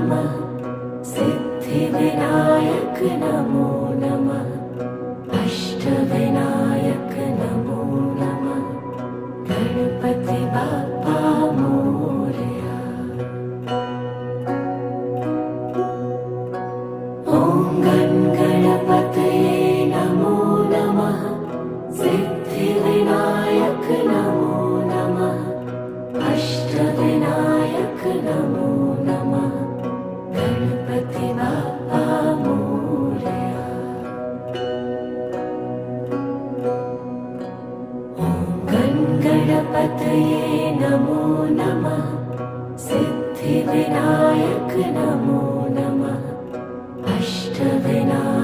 नमः सिद्धिविनायक नमो नमः अष्टविनायक नमो नमः गणपति बाप्पा मोरया। ॐ गणपतये नमो नमः सिद्धिविनायक नमो नमः अष्टविनायक नमो नमः गणपति बाप्पा मोरया। ॐ गणपतये नमो नमः सिद्धिविनायक नमो नमः अष्टविनायक